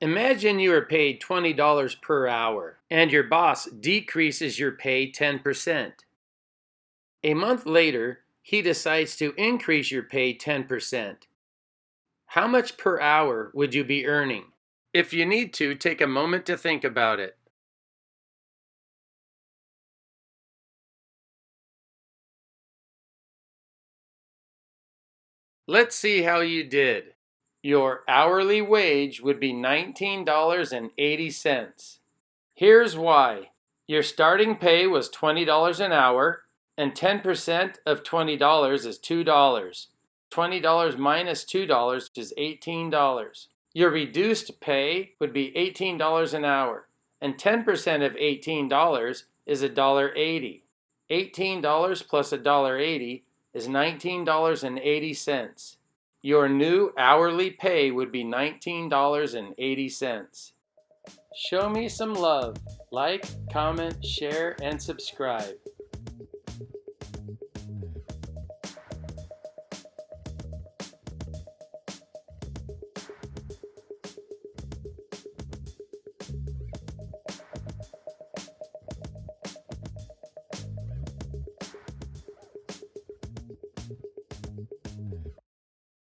Imagine you are paid $20 per hour and your boss decreases your pay 10%. A month later, he decides to increase your pay 10%. How much per hour would you be earning? If you need to, take a moment to think about it. Let's see how you did. Your hourly wage would be $19.80. Here's why. Your starting pay was $20 an hour, and 10% of $20 is $2. $20 minus $2 is $18. Your reduced pay would be $18 an hour, and 10% of $18 is $1.80. $18 plus $1.80 is $19.80. Your new hourly pay would be $19.80. Show me some love. Like, comment, share, and subscribe.